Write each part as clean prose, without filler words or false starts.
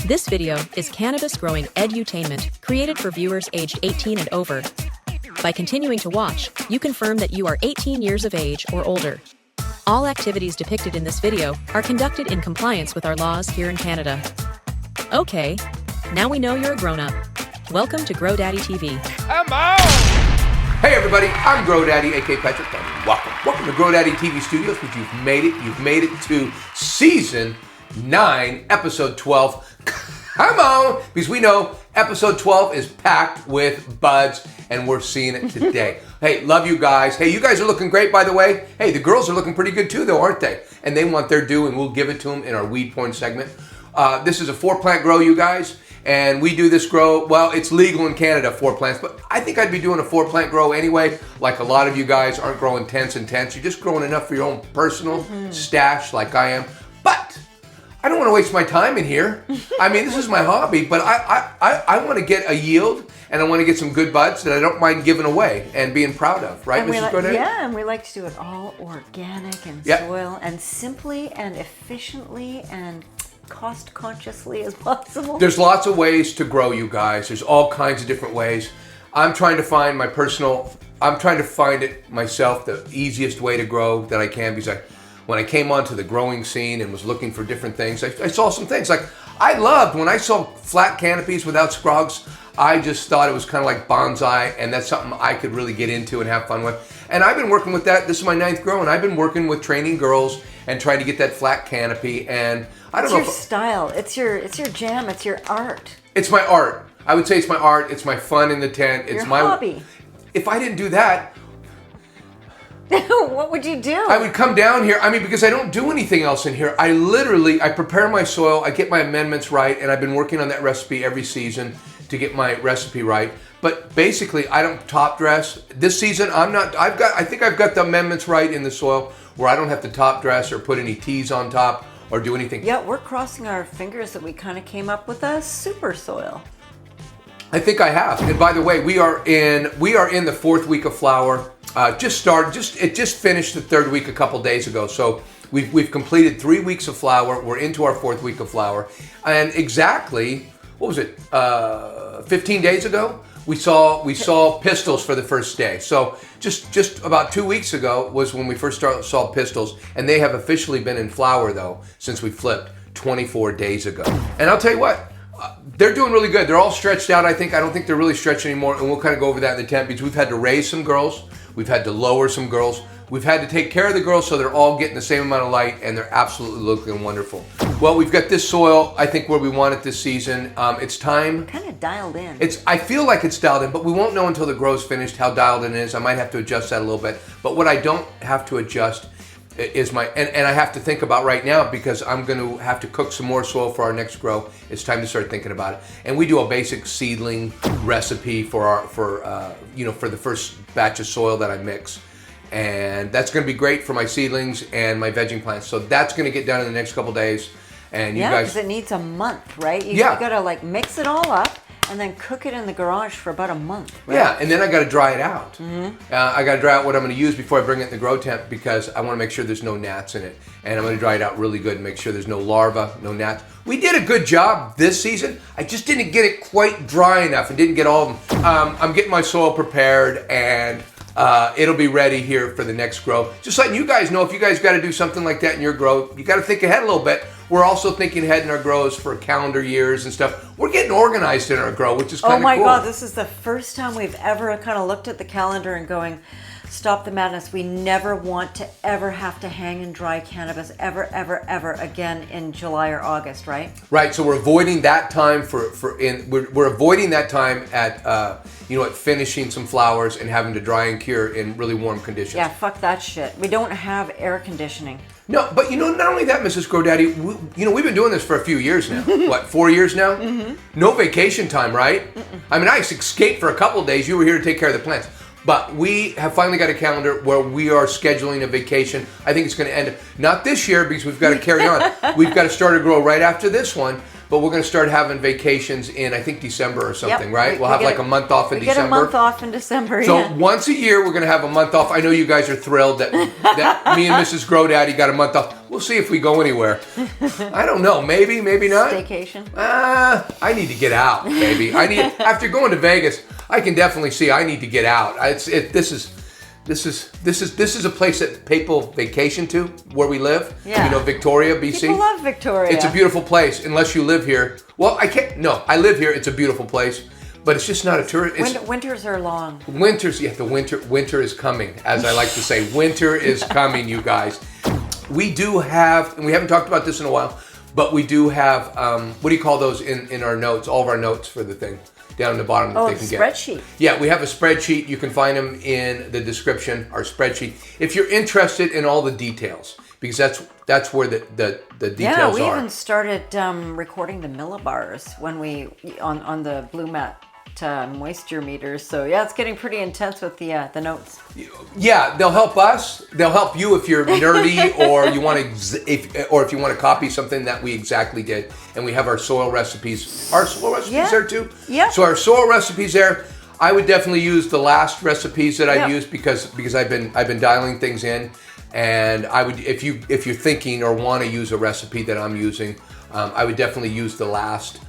This video is cannabis growing edutainment, created for viewers aged 18 and over. By continuing to watch, you confirm that you are 18 years of age or older. All activities depicted in this video are conducted in compliance with our laws here in Canada. Okay, now we know you're a grown-up. Welcome to GrowDaddyTV. Come on! Hey everybody, I'm GrowDaddy, aka Patrick, and welcome to GrowDaddyTV Studios, which you've made it to Season 9, Episode 12. Come on! Because we know Episode 12 is packed with buds, and we're seeing it today. Hey, love you guys. Hey, you guys are looking great, by the way. Hey, the girls are looking pretty good too, though, aren't they? And they want their due, and we'll give it to them in our weed porn segment. This is a 4-plant grow, you guys. And we do this grow, well, it's legal in Canada, 4 plants, but I think I'd be doing a 4-plant grow anyway. Like a lot of you guys aren't growing tents and tents. You're just growing enough for your own personal stash like I am. But I don't want to waste my time in here. I mean, this is my hobby, but I want to get a yield and I want to get some good buds that I don't mind giving away and being proud of, right, Mrs. GrowDaddy? Yeah, and we like to do it all organic and soil and simply and efficiently and cost consciously as possible. There's lots of ways to grow, you guys. There's all kinds of different ways. I'm trying to find it myself, the easiest way to grow that I can, because when I came onto the growing scene and was looking for different things, I saw some things. Like, I loved when I saw flat canopies without scrogs. I just thought it was kind of like bonsai, and that's something I could really get into and have fun with. And I've been working with that. This is my 9th grow, and I've been working with training girls and trying to get that flat canopy. And I don't know. It's your style. It's your jam. It's your art. It's my art. I would say it's my art. It's my fun in the tent. It's my hobby. If I didn't do that, what would you do? I would come down here. I mean, because I don't do anything else in here. I prepare my soil. I get my amendments right, and I've been working on that recipe every season to get my recipe right. But basically, I don't top dress. This season, I think I've got the amendments right in the soil where I don't have to top dress or put any teas on top or do anything. Yeah, we're crossing our fingers that we kind of came up with a super soil. I think I have. And by the way, we are in the 4th week of flower. It just finished the 3rd week a couple days ago. So we've completed 3 weeks of flower. We're into our 4th week of flower. And exactly, what was it? 15 days ago, we saw pistils for the first day. So just about 2 weeks ago was when we first saw pistils, and they have officially been in flower though since we flipped 24 days ago. And I'll tell you what, they're doing really good. They're all stretched out, I think. I don't think they're really stretched anymore, and we'll kind of go over that in the tent because we've had to raise some girls, we've had to lower some girls, we've had to take care of the girls so they're all getting the same amount of light, and they're absolutely looking wonderful. Well, we've got this soil, I think, where we want it this season. It's time. Kind of dialed in. I feel like it's dialed in, but we won't know until the grow's finished how dialed in it is. I might have to adjust that a little bit. But what I don't have to adjust is and I have to think about right now, because I'm going to have to cook some more soil for our next grow. It's time to start thinking about it. And we do a basic seedling recipe for the first batch of soil that I mix. And that's going to be great for my seedlings and my vegging plants. So that's going to get done in the next couple days. And you guys, because it needs a month, right? You got to like mix it all up and then cook it in the garage for about a month. Right? Yeah, and then I got to dry it out. I got to dry out what I'm going to use before I bring it in the grow tent, because I want to make sure there's no gnats in it. And I'm going to dry it out really good and make sure there's no larvae, no gnats. We did a good job this season. I just didn't get it quite dry enough and didn't get all of them. I'm getting my soil prepared, and it'll be ready here for the next grow. Just letting you guys know, if you guys got to do something like that in your grow, you got to think ahead a little bit. We're also thinking ahead in our grows for calendar years and stuff. We're getting organized in our grow, which is kind of cool. Oh my God, this is the first time we've ever kind of looked at the calendar and going, stop the madness. We never want to ever have to hang and dry cannabis ever again in July or August, right? Right. So we're avoiding that time we're avoiding that time at finishing some flowers and having to dry and cure in really warm conditions. Yeah, fuck that shit. We don't have air conditioning. No, but not only that, Mrs. GrowDaddy, we've been doing this for a few years now. What, 4 years now? No vacation time, right? I mean, I escaped for a couple of days. You were here to take care of the plants. But we have finally got a calendar where we are scheduling a vacation. I think it's going to end, not this year because we've got to carry on. We've got to start a grow right after this one. But we're going to start having vacations in, I think, December or something, right? We'll have like a month off in December. We get a month off in December, So once a year, we're going to have a month off. I know you guys are thrilled that me and Mrs. GrowDaddy got a month off. We'll see if we go anywhere. I don't know. Maybe, maybe not. Staycation. I need to get out, baby. After going to Vegas, I can definitely see I need to get out. This is a place that people vacation to, where we live. Yeah. You know, Victoria, BC. People love Victoria. It's a beautiful place, unless you live here. Well, I live here. It's a beautiful place, but it's just not a tourist. Winters are long. Winter is coming, as I like to say. Winter is coming, you guys. We do have, and we haven't talked about this in a while, but we do have, what do you call those in our notes, all of our notes for the thing, down in the bottom that they can get. Spreadsheet. Yeah, we have a spreadsheet. You can find them in the description, our spreadsheet. If you're interested in all the details, because that's where the details Yeah, we are. even started recording the millibars when we, on the Blue Mat moisture meters. So yeah, it's getting pretty intense with the notes. Yeah, they'll help us. They'll help you if you're nerdy or you want to, if you want to copy something that we exactly did. And we have our soil recipes. Our soil recipes there too. Yeah. So our soil recipes there. I would definitely use the last recipes that I used because I've been dialing things in. And I would, if you're thinking or want to use a recipe that I'm using, I would definitely use the last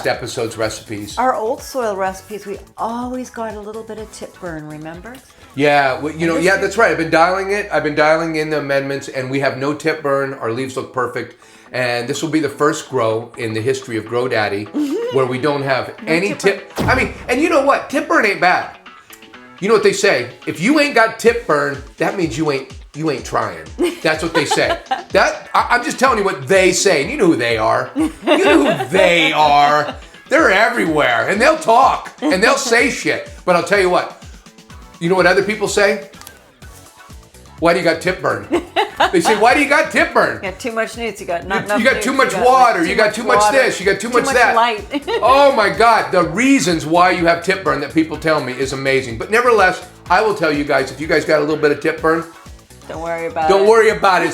episode's recipes. Our old soil recipes, we always got a little bit of tip burn, remember? Yeah, well, yeah, that's right. I've been dialing it. I've been dialing in the amendments, and we have no tip burn. Our leaves look perfect. And this will be the first grow in the history of GrowDaddy where we don't have any tip. I mean, and you know what? Tip burn ain't bad. You know what they say? If you ain't got tip burn, that means you ain't trying. That's what they say. I'm just telling you what they say. And you know who they are. You know who they are. They're everywhere. And they'll talk. And they'll say shit. But I'll tell you what. You know what other people say? Why do you got tip burn? They say, why do you got tip burn? You got too much newts. You got not enough. You got too much water. You got too much this. You got too much that. Light. Oh my God. The reasons why you have tip burn that people tell me is amazing. But nevertheless, I will tell you guys, if you guys got a little bit of tip burn, don't worry about it. Don't worry about it.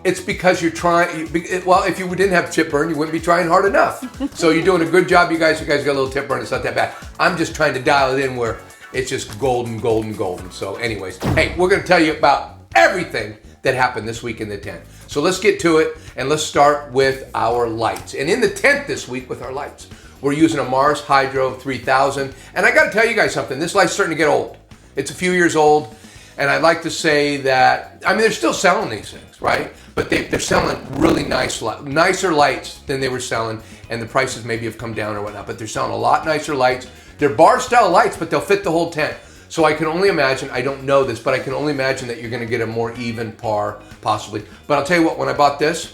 It's because you're trying. Well, if you didn't have tip burn, you wouldn't be trying hard enough. So you're doing a good job, you guys. You guys got a little tip burn. It's not that bad. I'm just trying to dial it in where it's just golden, golden, golden. So anyways, hey, we're going to tell you about everything that happened this week in the tent. So let's get to it, and let's start with our lights. And in the tent this week with our lights, we're using a Mars Hydro 3000. And I got to tell you guys something. This light's starting to get old. It's a few years old. And I'd like to say that, I mean, they're still selling these things, right? But they're selling really nicer lights than they were selling, and the prices maybe have come down or whatnot, but they're selling a lot nicer lights. They're bar-style lights, but they'll fit the whole tent. So I can only imagine, I don't know this, but I can only imagine that you're going to get a more even par, possibly. But I'll tell you what, when I bought this,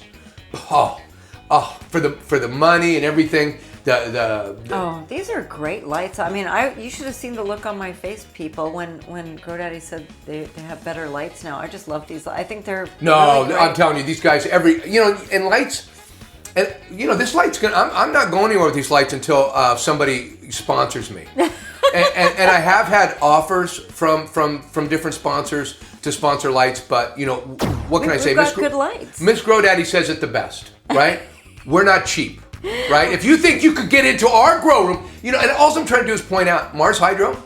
for the money and everything, these are great lights. I mean, you should have seen the look on my face, people, when GrowDaddy said they have better lights now. I just love these. I think they're really I'm telling you, these guys and lights, and this light's gonna. I'm not going anywhere with these lights until somebody sponsors me. and I have had offers from different sponsors to sponsor lights, but what can I say? We've got good lights. Miss GrowDaddy says it the best, right? We're not cheap. Right? If you think you could get into our grow room, and all I'm trying to do is point out Mars Hydro,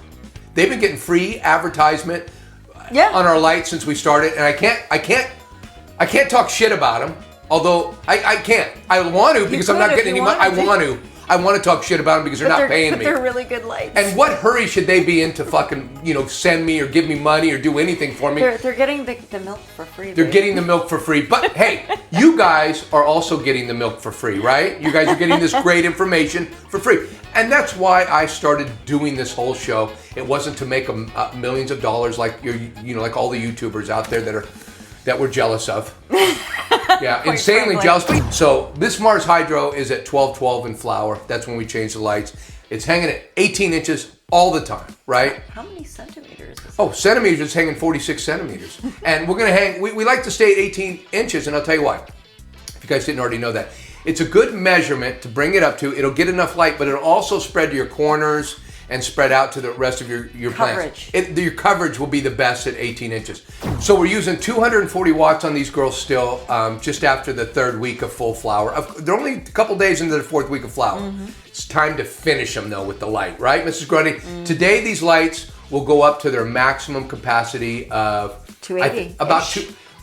they've been getting free advertisement on our lights since we started, and I can't talk shit about them. Although I can't. I want to because I'm not getting any money. I want to talk shit about them because they're not paying me. They're really good lights. And what hurry should they be in to fucking, send me or give me money or do anything for me? They're getting the milk for free. They're getting the milk for free. But hey, you guys are also getting the milk for free, right? You guys are getting this great information for free. And that's why I started doing this whole show. It wasn't to make millions of dollars like like all the YouTubers out there that we're jealous of. Yeah, insanely jealous. So this Mars Hydro is at 1212 in flower. That's when we change the lights. It's hanging at 18 inches all the time, right? How many centimeters is it? Centimeters, it's hanging 46 centimeters. And we're gonna hang, we like to stay at 18 inches, and I'll tell you why. If you guys didn't already know that. It's a good measurement to bring it up to. It'll get enough light, but it'll also spread to your corners and spread out to the rest of your plants. Your coverage will be the best at 18 inches. So we're using 240 watts on these girls still, just after the third week of full flower. They're only a couple days into the fourth week of flower. Mm-hmm. It's time to finish them though with the light, right, Mrs. Grundy? Mm-hmm. Today these lights will go up to their maximum capacity of 280.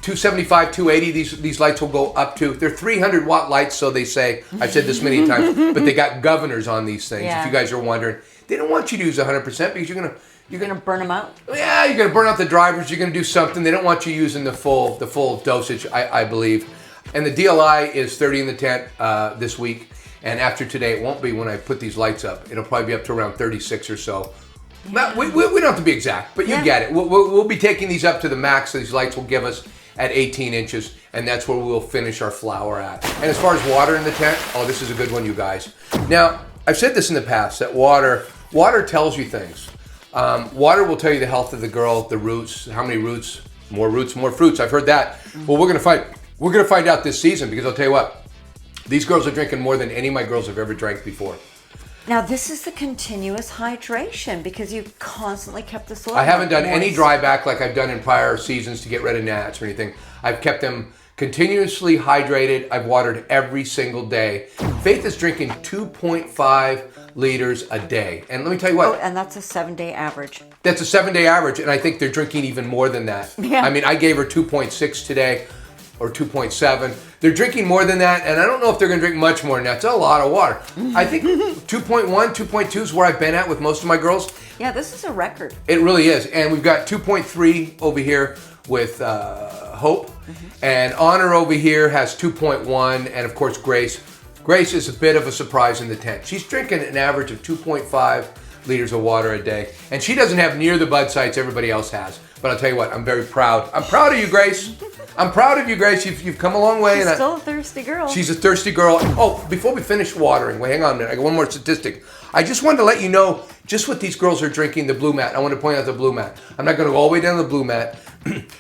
275, 280, these lights will go up to. They're 300 watt lights, so they say. I've said this many times, but they got governors on these things. Yeah. If you guys are wondering, they don't want you to use 100% because you're gonna burn them out. Yeah, you're gonna burn out the drivers. You're gonna do something. They don't want you using the full dosage, I believe. And the DLI is 30 in the tent this week, and after today, it won't be when I put these lights up. It'll probably be up to around 36 or so. Yeah. We don't have to be exact, but you get it. We'll be taking these up to the max. So these lights will give us at 18 inches, and that's where we'll finish our flower at. And as far as water in the tent, this is a good one, you guys. Now, I've said this in the past, that water tells you things. Water will tell you the health of the girl, the roots, how many roots, more fruits. I've heard that. Well, we're gonna find out this season, because I'll tell you what, these girls are drinking more than any of my girls have ever drank before. Now, this is the continuous hydration, because you've constantly kept the soil. I haven't done any moist. dry back like I've done in prior seasons to get rid of gnats or anything. I've kept them continuously hydrated. I've watered every single day. Faith is drinking 2.5 liters a day. And let me tell you what. Oh, and that's a 7-day average. That's a 7-day average, and I think they're drinking even more than that. Yeah. I mean, I gave her 2.6 today, or 2.7. They're drinking more than that, and I don't know if they're gonna drink much more than that. It's a lot of water. I think 2.1, 2.2 is where I've been at with most of my girls. Yeah, this is a record. It really is. And we've got 2.3 over here with Hope, and Honor over here has 2.1, and of course Grace. Grace is a bit of a surprise in the tent. She's drinking an average of 2.5 liters of water a day, and she doesn't have near the bud sites everybody else has. But I'll tell you what, I'm very proud. I'm proud of you, Grace. I'm proud of you, Grace. You've come a long way. She's still a thirsty girl. She's a thirsty girl. Oh, before we finish watering, wait, hang on a minute. I got one more statistic. I just wanted to let you know just what these girls are drinking, the Blue Mat. I want to point out the Blue Mat. I'm not going to go all the way down to the Blue Mat,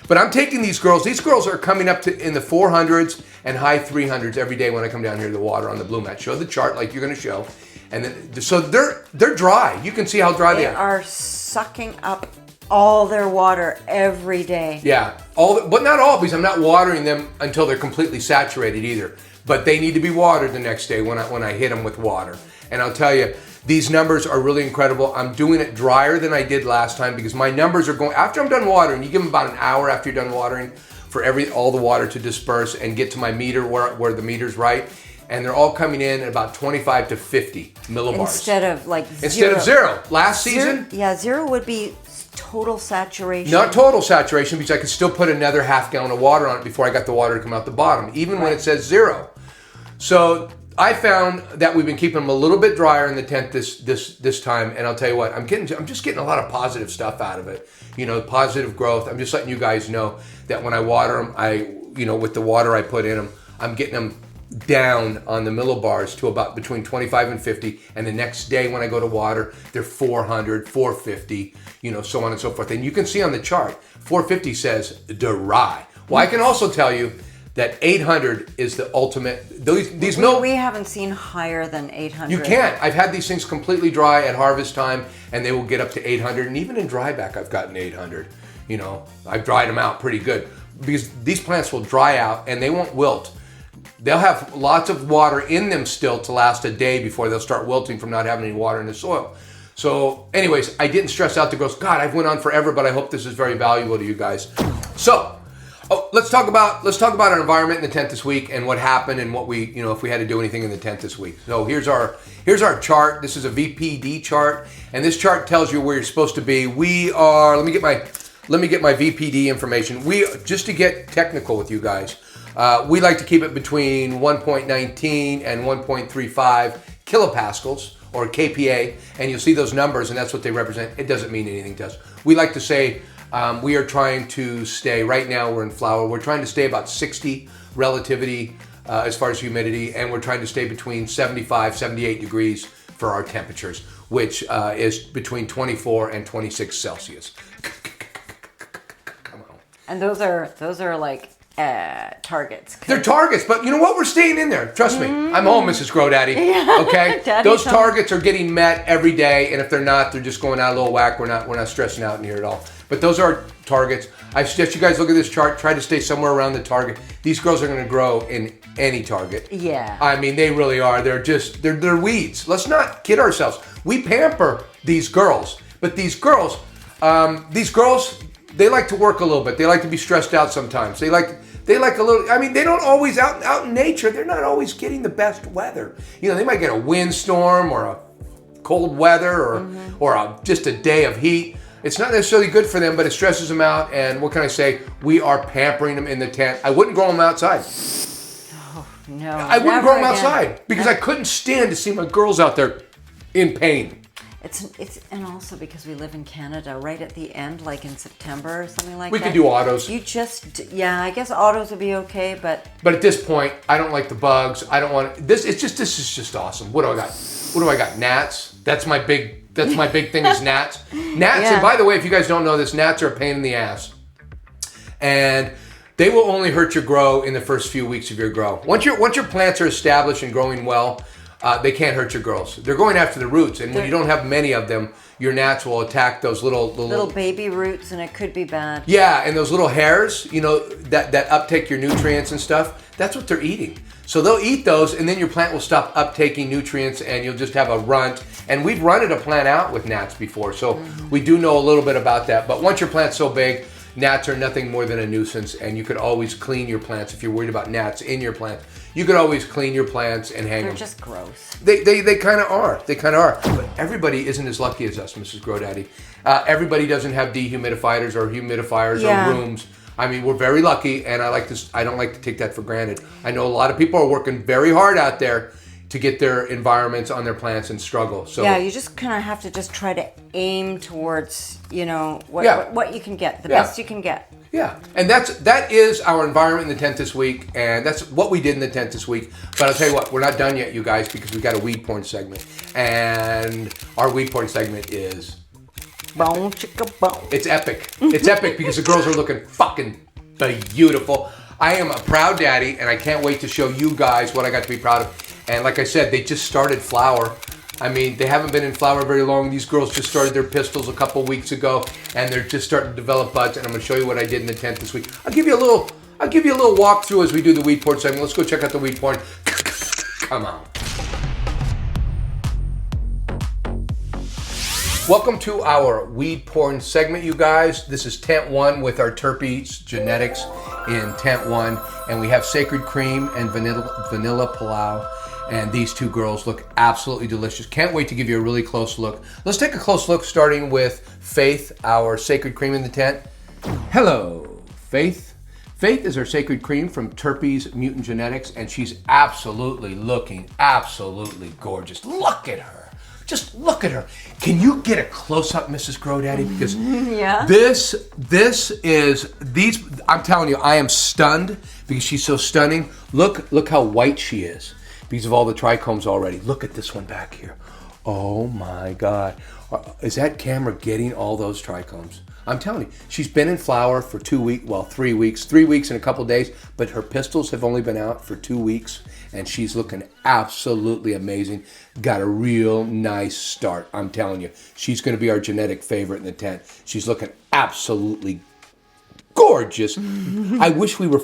but I'm taking these girls. These girls are coming up to in the 400s and high 300s every day when I come down here to the water on the Blue Mat. Show the chart like you're going to show. And then, so they're dry. You can see how dry they are. They are sucking up all their water every day. Yeah, but not all, because I'm not watering them until they're completely saturated either. But they need to be watered the next day when I hit them with water. And I'll tell you, these numbers are really incredible. I'm doing it drier than I did last time, because my numbers are going, after I'm done watering, you give them about an hour after you're done watering for all the water to disperse and get to my meter where the meter's right. And they're all coming in at about 25 to 50 millibars. Instead of zero. Instead of zero. Last season? Zero would be total saturation. Not total saturation, because I could still put another half gallon of water on it before I got the water to come out the bottom, even when it says zero. So I found that we've been keeping them a little bit drier in the tent this time, and I'll tell you what, I'm just getting a lot of positive stuff out of it. You know, positive growth. I'm just letting you guys know that when I water them, with the water I put in them, I'm getting them down on the millibars to about between 25 and 50, and the next day when I go to water, they're 400, 450, so on and so forth. And you can see on the chart, 450 says dry. Well, I can also tell you that 800 is the ultimate. We haven't seen higher than 800. You can't. I've had these things completely dry at harvest time, and they will get up to 800, and even in dryback, I've gotten 800. I've dried them out pretty good, because these plants will dry out and they won't wilt. They'll have lots of water in them still to last a day before they'll start wilting from not having any water in the soil. So anyways, I didn't stress out the girls. God, I've went on forever, but I hope this is very valuable to you guys. So, let's talk about our environment in the tent this week and what happened and what we, if we had to do anything in the tent this week. So here's our chart. This is a VPD chart, and this chart tells you where you're supposed to be. We are, let me get my VPD information. Just to get technical with you guys, we like to keep it between 1.19 and 1.35 kilopascals, or kPa, and you'll see those numbers, and that's what they represent. It doesn't mean anything to us. We like to say we are trying to stay, right now we're in flower, we're trying to stay about 60 relativity as far as humidity, and we're trying to stay between 75, 78 degrees for our temperatures, which is between 24 and 26 Celsius. Come on. And those are like targets. They're targets, but you know what? We're staying in there. Trust me. I'm home, Mrs. GrowDaddy. Yeah. Okay? Daddy's Those home. targets are getting met every day, and if they're not, they're just going out a little whack. We're not stressing out in here at all. But those are targets. I suggest you guys look at this chart. Try to stay somewhere around the target. These girls are going to grow in any target. Yeah. I mean, they really are. They're weeds. Let's not kid ourselves. We pamper these girls, but these girls, they like to work a little bit. They like to be stressed out sometimes. They like a little, I mean, they don't always, out in nature, they're not always getting the best weather. You know, they might get a windstorm or a cold weather or just a day of heat. It's not necessarily good for them, but it stresses them out. And what can I say? We are pampering them in the tent. I wouldn't grow them outside. Oh, no. I wouldn't grow them outside because I couldn't stand to see my girls out there in pain. It's and also because we live in Canada, right at the end, like in September or something like that. We could do autos. I guess autos would be okay, but at this point, I don't like the bugs. I don't want this. This is just awesome. What do I got? What do I got? Gnats. That's my big thing is gnats. Gnats. Yeah. And by the way, if you guys don't know this, gnats are a pain in the ass, and they will only hurt your grow in the first few weeks of your grow. Once your plants are established and growing well. They can't hurt your girls. They're going after the roots, and when you don't have many of them, your gnats will attack those little baby roots, and it could be bad. Yeah, and those little hairs, you know, that uptake your nutrients and stuff. That's what they're eating. So they'll eat those, and then your plant will stop uptaking nutrients, and you'll just have a runt. And we've runted a plant out with gnats before, so we do know a little bit about that. But once your plant's so big, gnats are nothing more than a nuisance, and you could always clean your plants if you're worried about gnats in your plant. You could always clean your plants and hang them. They're just gross. They kind of are. They kind of are. But everybody isn't as lucky as us, Mrs. GrowDaddy. Everybody doesn't have dehumidifiers or humidifiers or rooms. I mean, we're very lucky, and I don't like to take that for granted. I know a lot of people are working very hard out there to get their environments on their plants and struggle. So yeah, you just kind of have to just try to aim towards, you know, what you can get, the best you can get. Yeah, and that is our environment in the tent this week, and that's what we did in the tent this week. But I'll tell you what, we're not done yet, you guys, because we got a weed porn segment, and our weed porn segment is Bone chicka bone. It's epic. It's epic because the girls are looking fucking beautiful. I am a proud daddy, and I can't wait to show you guys what I got to be proud of. And like I said, they just started flower. I mean, they haven't been in flower very long. These girls just started their pistils a couple weeks ago, and they're just starting to develop buds. And I'm going to show you what I did in the tent this week. I'll give you a little walkthrough as we do the weed porn segment. Let's go check out the weed porn. Come on. Welcome to our weed porn segment, you guys. This is Tent 1 with our TERPYZ genetics in Tent 1. And we have Sacred Cream and Vanilla Pulao. And these two girls look absolutely delicious. Can't wait to give you a really close look. Let's take a close look starting with Faith, our Sacred Cream in the tent. Hello, Faith. Faith is our Sacred Cream from TERPYZ Mutant Genetics, and she's absolutely looking absolutely gorgeous. Look at her. Just look at her. Can you get a close-up, Mrs. GrowDaddy? Because this is these. I'm telling you, I am stunned because she's so stunning. Look how white she is because of all the trichomes already. Look at this one back here. Oh my God. Is that camera getting all those trichomes? I'm telling you, she's been in flower for 2 weeks, well, 3 weeks. 3 weeks and a couple days, but her pistils have only been out for 2 weeks, and she's looking absolutely amazing. Got a real nice start, I'm telling you. She's going to be our genetic favorite in the tent. She's looking absolutely gorgeous. I wish we were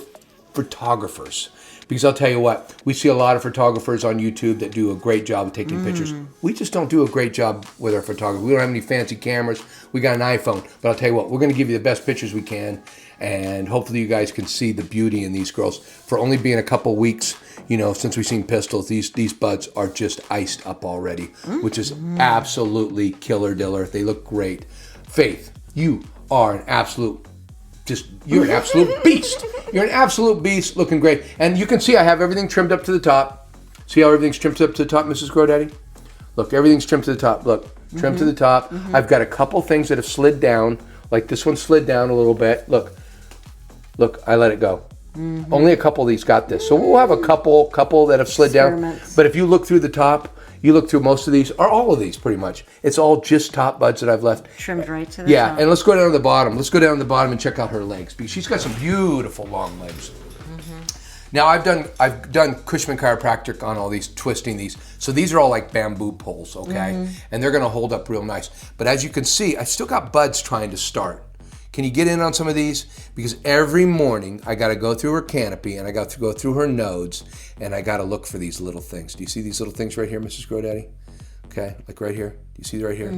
photographers. Because I'll tell you what, we see a lot of photographers on YouTube that do a great job of taking pictures. We just don't do a great job with our photography. We don't have any fancy cameras. We got an iPhone. But I'll tell you what, we're going to give you the best pictures we can. And hopefully you guys can see the beauty in these girls. For only being a couple weeks, you know, since we've seen pistils, these buds are just iced up already, which is absolutely killer diller. They look great. Faith, you are an absolute you're an absolute beast. You're an absolute beast, looking great. And you can see I have everything trimmed up to the top. See how everything's trimmed up to the top, Mrs. GrowDaddy? Look, everything's trimmed to the top. Look, trimmed to the top. I've got a couple things that have slid down, like this one slid down a little bit. Look, I let it go. Only a couple of these got this. So we'll have a couple that have slid down. But if you look through the top, you look through most of these, or all of these pretty much. It's all just top buds that I've left. Trimmed right to the top. And let's go down to the bottom. Let's go down to the bottom and check out her legs, because she's got some beautiful long legs. Now I've done Cushman chiropractic on all these, twisting these. So these are all like bamboo poles, okay? And they're gonna hold up real nice. But as you can see, I still got buds trying to start. Can you get in on some of these? Because every morning I gotta go through her canopy and I got to go through her nodes and I gotta look for these little things. Do you see these little things right here, Mrs. GrowDaddy? Okay, like right here. Do you see right here?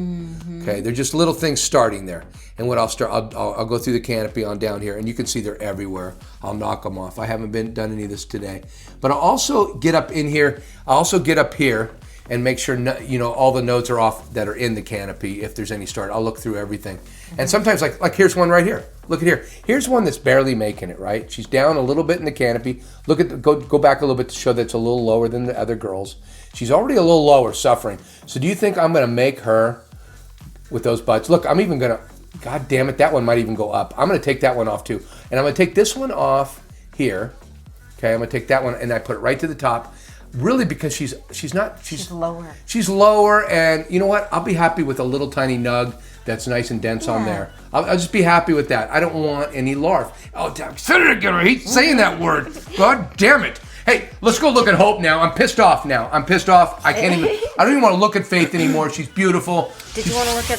Okay, they're just little things starting there. And what I'll go through the canopy on down here, and you can see they're everywhere. I'll knock them off. I haven't done any of this today. But I'll also get up in here. I'll also get up here and make sure all the nodes are off that are in the canopy. If there's any start, I'll look through everything. And sometimes, like here's one right here. Look at here. Here's one that's barely making it, right? She's down a little bit in the canopy. Look at go back a little bit to show that it's a little lower than the other girls. She's already a little lower, suffering. So do you think I'm gonna make her with those buds? Look, I'm even gonna, God damn it, that one might even go up. I'm gonna take that one off too. And I'm gonna take this one off here. Okay, I'm gonna take that one and I put it right to the top. Really, because she's lower. She's lower, and you know what? I'll be happy with a little tiny nug that's nice and dense on there. I'll just be happy with that. I don't want any larvae. Oh, damn, said it again. I hate saying that word. God damn it. Hey, let's go look at Hope now. I'm pissed off now. I don't even want to look at Faith anymore. She's beautiful. Did you want to look at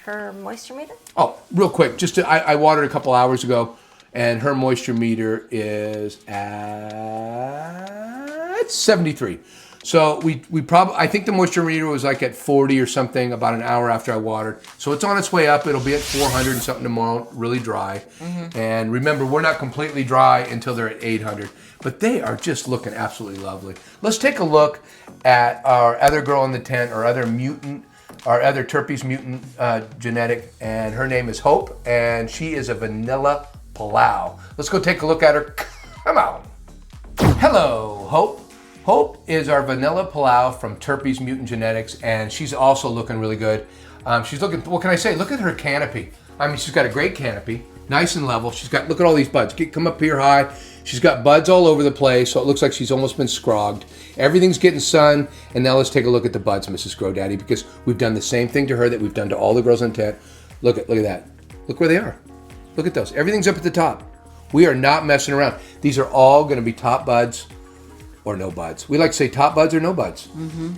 her moisture meter? Oh, real quick. I watered a couple hours ago, and her moisture meter is at 73. So I think the moisture meter was like at 40 or something about an hour after I watered. So it's on its way up. It'll be at 400 and something tomorrow, really dry. And remember, we're not completely dry until they're at 800. But they are just looking absolutely lovely. Let's take a look at our other girl in the tent, our other TERPYZ mutant genetic, and her name is Hope, and she is a vanilla Pulao. Let's go take a look at her. Come on. Hello, Hope. Hope is our vanilla Pulao from TERPYZ Mutant Genetics, and she's also looking really good. She's looking, what can I say? Look at her canopy. I mean, she's got a great canopy, nice and level. Look at all these buds. Come up here high. She's got buds all over the place, so it looks like she's almost been scrogged. Everything's getting sun, and now let's take a look at the buds, Mrs. GrowDaddy, because we've done the same thing to her that we've done to all the girls in the tent. Look at that. Look where they are. Look at those. Everything's up at the top. We are not messing around. These are all going to be top buds or no buds. We like to say top buds or no buds.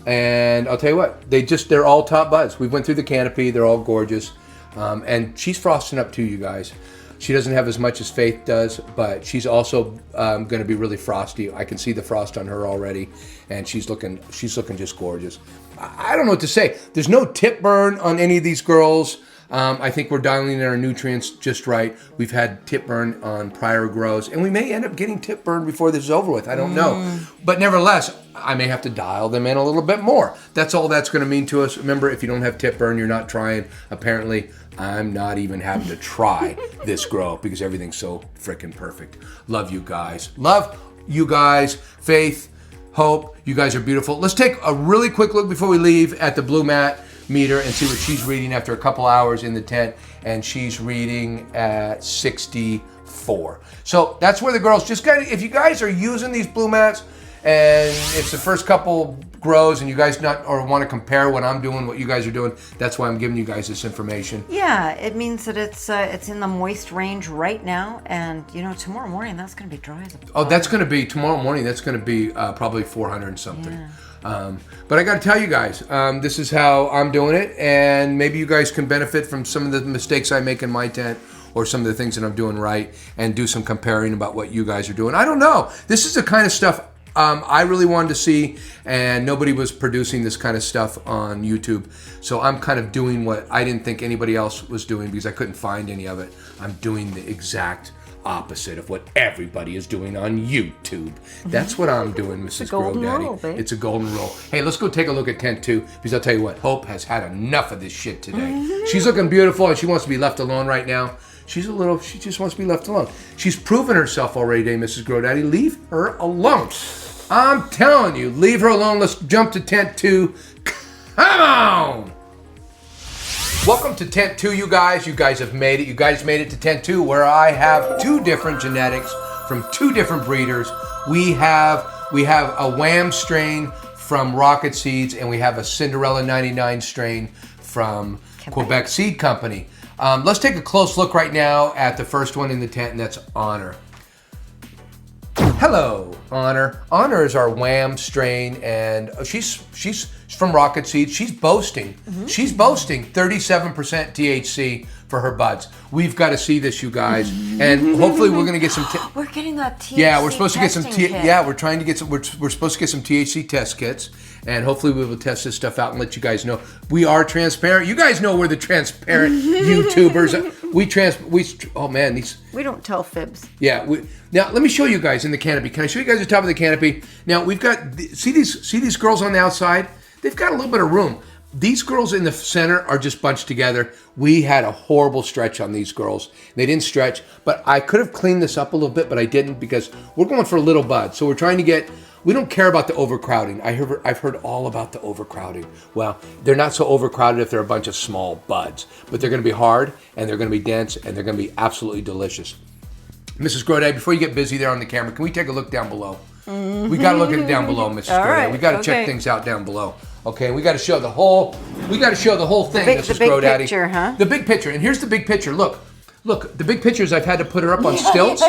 And I'll tell you what, they're all top buds. We went through the canopy. They're all gorgeous. And she's frosting up too, you guys. She doesn't have as much as Faith does, but she's also going to be really frosty. I can see the frost on her already, and she's looking just gorgeous. I don't know what to say. There's no tip burn on any of these girls. I think we're dialing in our nutrients just right. We've had tip burn on prior grows, and we may end up getting tip burn before this is over with. I don't know. But nevertheless, I may have to dial them in a little bit more. That's all that's going to mean to us. Remember, if you don't have tip burn, you're not trying. Apparently, I'm not even having to try this grow because everything's so freaking perfect. Love you guys. Love you guys. Faith, Hope, you guys are beautiful. Let's take a really quick look before we leave at the blue mat meter and see what she's reading after a couple hours in the tent, and she's reading at 64. So that's where the girls just got. If you guys are using these blue mats and it's the first couple grows and you guys want to compare what I'm doing, what you guys are doing, that's why I'm giving you guys this information. Yeah, it means that it's in the moist range right now, and tomorrow morning that's going to be dry as a bug. Oh, that's going to be tomorrow morning. That's going to be probably 400 and something. Yeah. But I got to tell you guys, this is how I'm doing it, and maybe you guys can benefit from some of the mistakes I make in my tent or some of the things that I'm doing right, and do some comparing about what you guys are doing. I don't know. This is the kind of stuff I really wanted to see, and nobody was producing this kind of stuff on YouTube. So I'm kind of doing what I didn't think anybody else was doing because I couldn't find any of it. I'm doing the exact opposite of what everybody is doing on YouTube. That's what I'm doing, Mrs. GrowDaddy. It's a golden rule. Hey, let's go take a look at tent 2, because I'll tell you what, Hope has had enough of this shit today. She's looking beautiful, and she wants to be left alone right now. She just wants to be left alone. She's proven herself already today, Mrs. GrowDaddy. Leave her alone. I'm telling you, leave her alone. Let's jump to tent 2. Come on! Welcome to tent 2, you guys. You guys have made it. You guys made it to tent 2, where I have 2 different genetics from 2 different breeders. We have a WHAM strain from Rocket Seeds, and we have a Cinderella 99 strain from Quebec Seed Company. Let's take a close look right now at the first one in the tent, and that's Honor. Hello, Honor. Honor is our WHAM strain, and she's from Rocket Seeds. She's boasting 37% THC for her buds. We've got to see this, you guys, and hopefully we're going to get some. We're getting that THC. Yeah, we're supposed to get some. Kit. Yeah, we're trying to get some. We're supposed to get some THC test kits, and hopefully we will test this stuff out and let you guys know. We are transparent. You guys know we're the transparent YouTubers. Oh man, these. We don't tell fibs. Yeah. Now let me show you guys in the canopy. Can I show you guys the top of the canopy? Now we've got see these girls on the outside. They've got a little bit of room. These girls in the center are just bunched together. We had a horrible stretch on these girls. They didn't stretch, but I could have cleaned this up a little bit, but I didn't because we're going for a little bud. So we're trying to get, we don't care about the overcrowding. I've heard all about the overcrowding. Well, they're not so overcrowded if they're a bunch of small buds, but they're going to be hard and they're going to be dense and they're going to be absolutely delicious. Mrs. GrowDaddy, before you get busy there on the camera, can we take a look down below? We got to look at it down below, Mrs. GrowDaddy. Right, We got to check things out down below. Okay, we got to show the whole. We got to show the whole thing, Mrs. The big GrowDaddy. picture, huh? The big picture, and here's the big picture. Look. The big picture is I've had to put her up on stilts.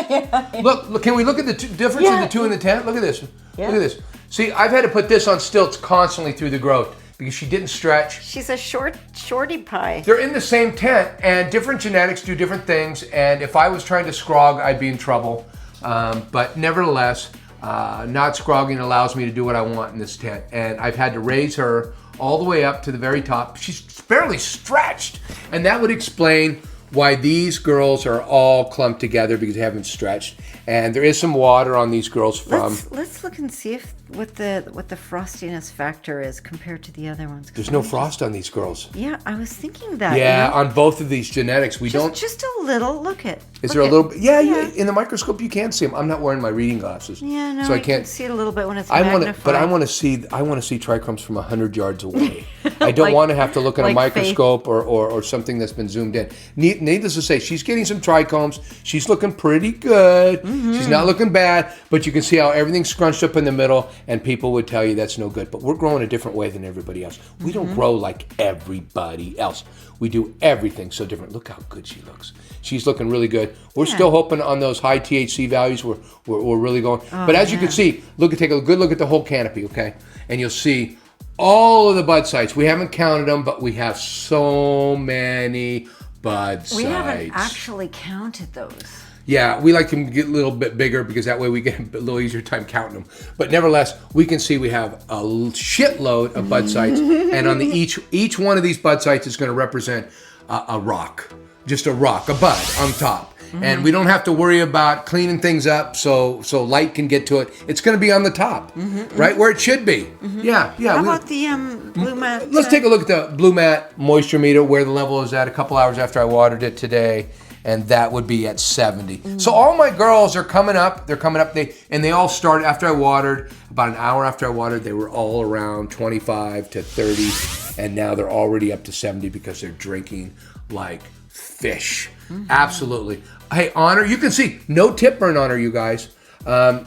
Look. Can we look at the difference in the 2 and the 10? Look at this. Yeah. Look at this. See, I've had to put this on stilts constantly through the growth because she didn't stretch. She's a shorty pie. They're in the same tent, and different genetics do different things. And if I was trying to scrog, I'd be in trouble. But nevertheless. Not scrogging allows me to do what I want in this tent, and I've had to raise her all the way up to the very top. She's barely stretched, and that would explain why these girls are all clumped together because they haven't stretched. And there is some water on these girls from. Let's look and see if what the frostiness factor is compared to the other ones. There's no frost on these girls. Yeah, I was thinking that. Yeah, on both of these genetics, we don't. Just a little. Look at. Is there a little? Yeah. In the microscope you can see them. I'm not wearing my reading glasses. Yeah, no, so I can can't see it a little bit when it's I magnified. I want to see trichomes from 100 yards away. I don't want to have to look at a microscope or something that's been zoomed in. Needless to say, she's getting some trichomes. She's looking pretty good. Mm-hmm. She's not looking bad, but you can see how everything's scrunched up in the middle, and people would tell you that's no good. But we're growing a different way than everybody else. We don't grow like everybody else. We do everything so different. Look how good she looks. She's looking really good. We're still hoping on those high THC values. We're really going. But as you can see, take a good look at the whole canopy, okay? And you'll see all of the bud sites. We haven't counted them, but we have so many bud sites. We haven't actually counted those. Yeah, we like them to get a little bit bigger because that way we get a little easier time counting them. But nevertheless, we can see we have a shitload of bud sites, and on each one of these bud sites is going to represent a rock, just a rock, a bud on top. And we don't have to worry about cleaning things up so light can get to it. It's going to be on the top, right where it should be. Yeah. How about the blue mat? Let's take a look at the blue mat moisture meter, where the level is at a couple hours after I watered it today. And that would be at 70. So all my girls are coming up. They're coming up. They all started after I watered. About an hour after I watered, they were all around 25 to 30. And now they're already up to 70 because they're drinking like fish. Absolutely. Hey, Honor, you can see no tip burn on her, you guys.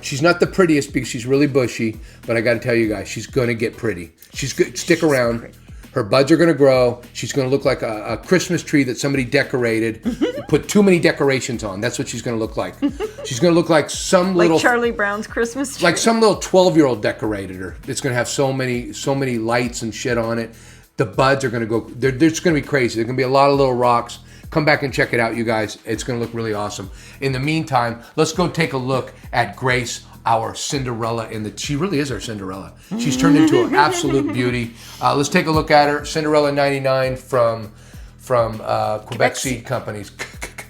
She's not the prettiest because she's really bushy. But I got to tell you guys, she's going to get pretty. She's good. Stick around. Pretty. Her buds are going to grow. She's going to look like a Christmas tree that somebody decorated, put too many decorations on. That's what she's going to look like. She's going to look like some little... Like Charlie Brown's Christmas tree. Like some little 12-year-old decorated her. It's going to have so many lights and shit on it. The buds are going to go... They're just going to be crazy. There's going to be a lot of little rocks. Come back and check it out, you guys. It's going to look really awesome. In the meantime, let's go take a look at Grace, our Cinderella, she really is our Cinderella. She's turned into an absolute beauty. Let's take a look at her. Cinderella 99 from Quebec Seed Companies.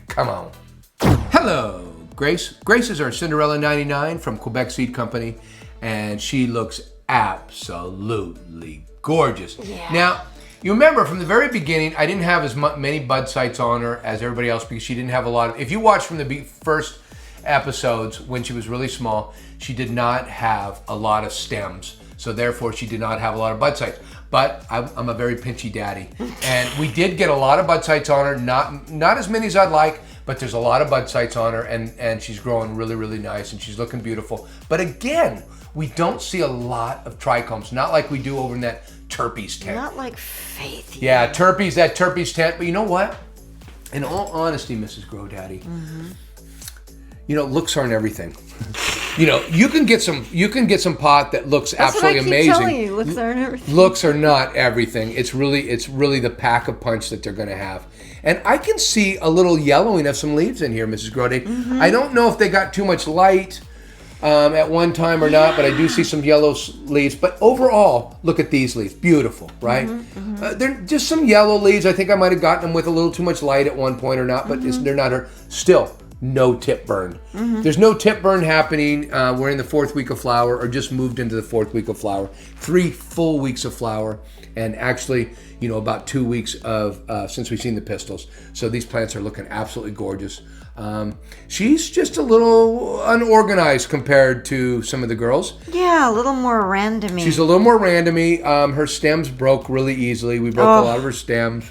Come on. Hello, Grace. Grace is our Cinderella 99 from Quebec Seed Company, and she looks absolutely gorgeous. Yeah. Now, you remember from the very beginning, I didn't have as many bud sites on her as everybody else because she didn't have a lot of... If you watch from the first episodes when she was really small, she did not have a lot of stems, so therefore she did not have a lot of bud sites. But I'm a very pinchy daddy, and we did get a lot of bud sites on her. Not as many as I'd like, but there's a lot of bud sites on her, and she's growing really, really nice, and she's looking beautiful. But again, we don't see a lot of trichomes, not like we do over in that TERPYZ tent. Not like Faith. Yeah, that TERPYZ tent. But you know what? In all honesty, Mrs. GrowDaddy, looks aren't everything. You can get some pot that looks absolutely amazing. Telling you, looks aren't everything. Looks are not everything. It's really the pack of punch that they're going to have. And I can see a little yellowing of some leaves in here, Mrs. GrowDaddy. I don't know if they got too much light. at one time or not, but I do see some yellow leaves. But overall, look at these leaves. Beautiful, right? They're just some yellow leaves. I think I might have gotten them with a little too much light at one point or not, but they're not. Still, no tip burn. There's no tip burn happening. We're in the 4th week of flower, or just moved into the 4th week of flower. 3 full weeks of flower, and actually, about 2 weeks of since we've seen the pistils. So these plants are looking absolutely gorgeous. She's just a little unorganized compared to some of the girls. Yeah, a little more randomy. She's a little more randomy. Her stems broke really easily. We broke a lot of her stems.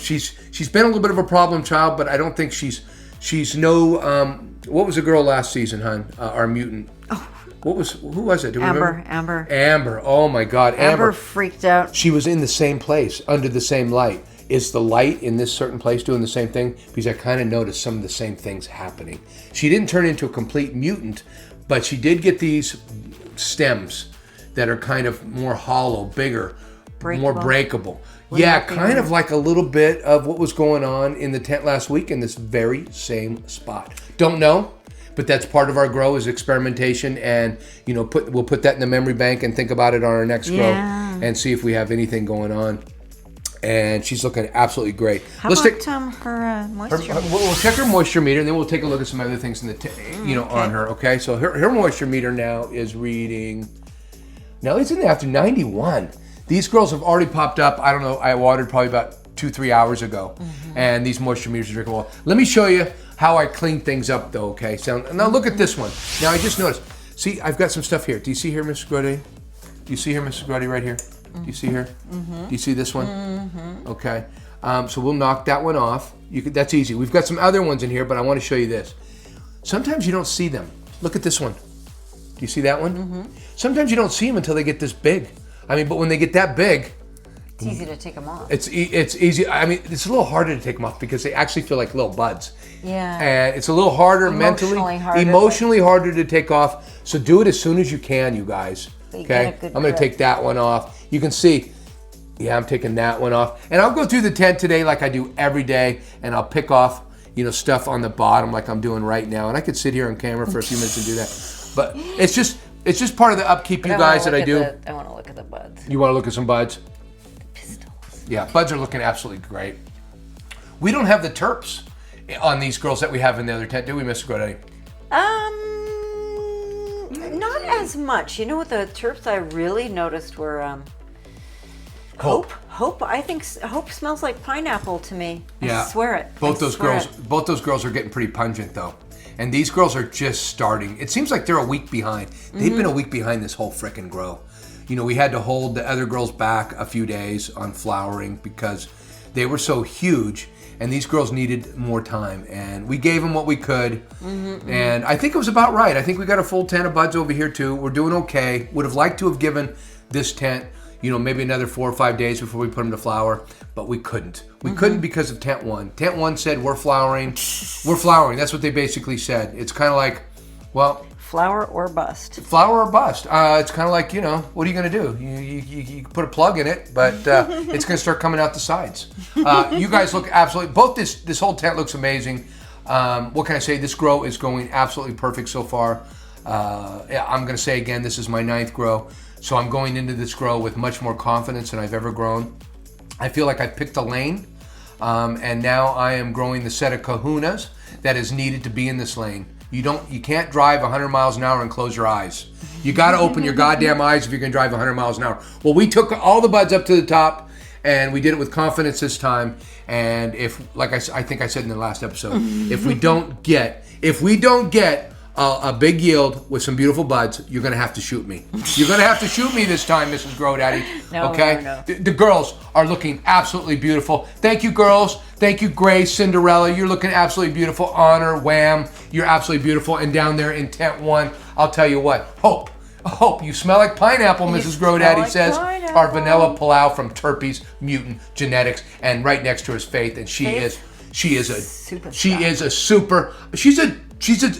She's been a little bit of a problem child, but I don't think she's no. What was the girl last season, hon? Our mutant. Who was it? Do we remember? Amber. Oh my God, Amber freaked out. She was in the same place under the same light. Is the light in this certain place doing the same thing? Because I kind of noticed some of the same things happening. She didn't turn into a complete mutant, but she did get these stems that are kind of more hollow, bigger, more breakable. Yeah, kind of like a little bit of what was going on in the tent last week in this very same spot. Don't know, but that's part of our grow is experimentation, and we'll put that in the memory bank and think about it on our next grow and see if we have anything going on. And she's looking absolutely great. How about her moisture meter? We'll check her moisture meter, and then we'll take a look at some other things in the on her. Okay, so her moisture meter now is reading. Now it's in the after 91. These girls have already popped up. I don't know. I watered probably about 2-3 hours ago, and these moisture meters are drinking well. Let me show you how I clean things up, though. Okay, so now look at this one. Now I just noticed. See, I've got some stuff here. Do you see here, Mrs. Grody? Do you see here, Mrs. Grody, right here? Do you see here? Do you see this one? Okay. So we'll knock that one off. That's easy. We've got some other ones in here, but I want to show you this. Sometimes you don't see them. Look at this one. Do you see that one? Sometimes you don't see them until they get this big. But when they get that big, it's easy to take them off. It's easy. It's a little harder to take them off because they actually feel like little buds. Yeah. And it's a little harder emotionally harder to take off. So do it as soon as you can, you guys. Okay. I'm going to take that one off. You can see, I'm taking that one off. And I'll go through the tent today like I do every day, and I'll pick off, stuff on the bottom like I'm doing right now. And I could sit here on camera for a few minutes and do that. But it's just part of the upkeep, you guys, that I do. I want to look at the buds. You want to look at some buds? The pistils. Yeah, buds are looking absolutely great. We don't have the terps on these girls that we have in the other tent, do we, Mr. GrowDaddy? Not as much. You know what the terps I really noticed were Hope. I think Hope smells like pineapple to me. Yeah. I swear it. Both those girls are getting pretty pungent though. And these girls are just starting. It seems like they're a week behind. They've been a week behind this whole frickin' grow. We had to hold the other girls back a few days on flowering because they were so huge. And these girls needed more time, and we gave them what we could, and I think it was about right. I think we got a full tent of buds over here too. We're doing okay. Would have liked to have given this tent, maybe another 4 or 5 days before we put them to flower, but we couldn't. We couldn't because of tent 1. Tent 1 said, we're flowering. We're flowering. That's what they basically said. It's kind of like, well... Flower or bust. Flower or bust. It's kind of like, what are you going to do? You put a plug in it, but it's going to start coming out the sides. You guys look absolutely, both this whole tent looks amazing. What can I say? This grow is going absolutely perfect so far. I'm going to say again, this is my 9th grow. So I'm going into this grow with much more confidence than I've ever grown. I feel like I picked a lane, and now I am growing the set of kahunas that is needed to be in this lane. You can't drive 100 miles an hour and close your eyes. You got to open your goddamn eyes if you're going to drive 100 miles an hour. Well, we took all the buds up to the top, and we did it with confidence this time. And like I think I said in the last episode, if we don't get a big yield with some beautiful buds, you're going to have to shoot me. You're going to have to shoot me this time, Mrs. GrowDaddy. Okay? No. The girls are looking absolutely beautiful. Thank you, girls. Thank you, Grace, Cinderella. You're looking absolutely beautiful. Honor, Wham. You're absolutely beautiful. And down there in tent 1, I'll tell you what. Hope, you smell like pineapple, Mrs. GrowDaddy says. Pineapple. Our vanilla Pulao from TERPYZ Mutant Genetics. And right next to her is Faith. And she's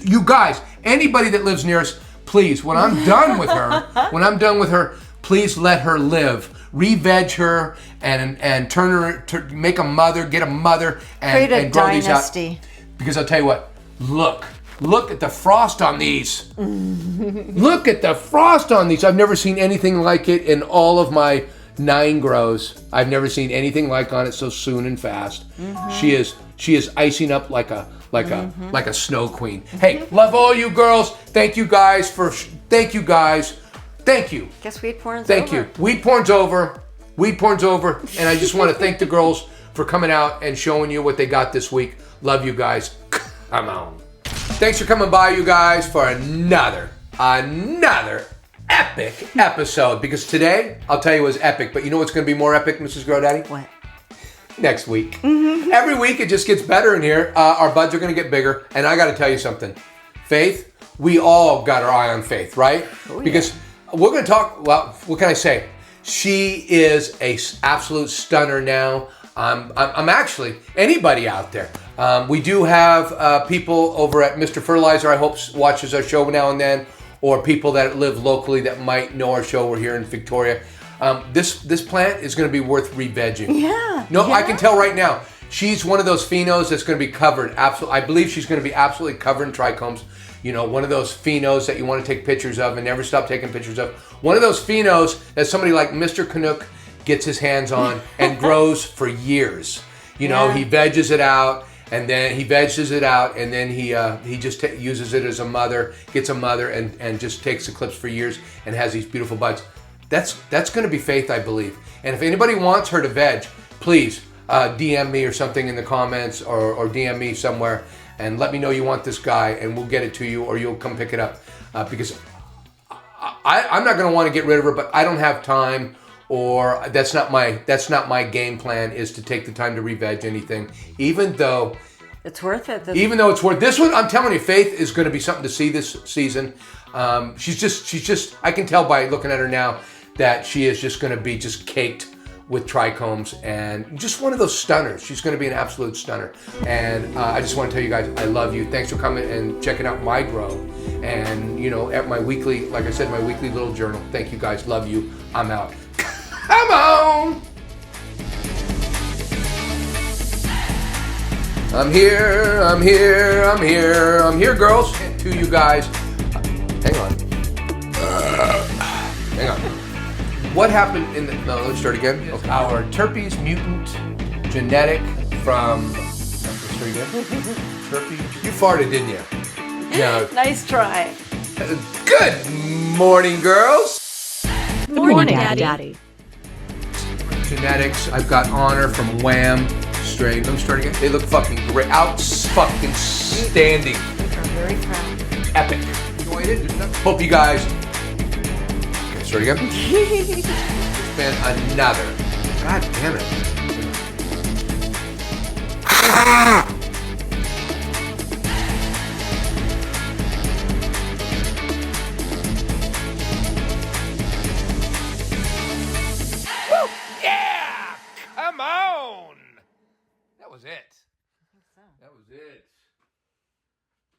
you guys, anybody that lives near us, please, when I'm done with her, please let her live. Re-veg her and turn her, make a mother, get a mother, and create a grow these out. dynasty. Because I'll tell you what, look Look at the frost on these. Look at the frost on these. I've never seen anything like it in all of my 9 grows. I've never seen anything like on it so soon and fast. She is icing up like a snow queen. Hey, love all you girls. Thank you guys. Thank you. Guess weed porn's Thank over. you. Weed porn's over. Weed porn's over. And I just want to thank the girls for coming out and showing you what they got this week. Love you guys. Come on. Thanks for coming by, you guys, for another epic episode. Because today, I'll tell you, was epic. But you know what's going to be more epic, Mrs. GrowDaddy? What? Next week. Every week, it just gets better in here. Our buds are going to get bigger. And I got to tell you something. Faith, we all got our eye on Faith, right? Oh, yeah. Because we're going to talk, well, what can I say? She is a absolute stunner now. I'm actually, anybody out there. We do have people over at Mr. Fertilizer, I hope watches our show now and then, or people that live locally that might know our show. We're here in Victoria. This plant is going to be worth re-vegging. Yeah. No, yeah. I can tell right now. She's one of those phenos that's going to be covered. Absolutely, I believe she's going to be absolutely covered in trichomes. You know, one of those phenos that you want to take pictures of and never stop taking pictures of. One of those phenos that somebody like Mr. Canuck gets his hands on and grows for years. You know, he veggies it out, and then he he just uses it as a mother, gets a mother, and just takes the clips for years and has these beautiful buds. That's going to be Faith, I believe. And if anybody wants her to veg, please DM me or something in the comments, or DM me somewhere and let me know you want this guy, and we'll get it to you, or you'll come pick it up. Because I'm not going to want to get rid of her, but I don't have time. Or that's not my game plan, is to take the time to re-veg anything, even though It's worth it. Even though it's worth this one, I'm telling you, Faith is going to be something to see this season. She's just. I can tell by looking at her now that she is just going to be just caked with trichomes and just one of those stunners. She's going to be an absolute stunner. And I just want to tell you guys, I love you. Thanks for coming and checking out my grow. And at my weekly, like I said, my weekly little journal. Thank you guys. Love you. I'm out. Come on. I'm here, girls. And to you guys. Hang on. Hang on. What happened in the... No, let's start again. Okay. Our TERPYZ mutant genetic from... Let's start again. TERPYZ. You farted, didn't you? Yeah. Nice try. Good morning, girls. Good morning, Daddy. Genetics. I've got Honor from WHAM. Strain. Let me start again. They look fucking great. Fucking standing. I'm very proud. Epic. Enjoyed it. Hope you guys... Okay, start again. It's been another. God damn it. Woo! Yeah! Come on! That was it. That was it.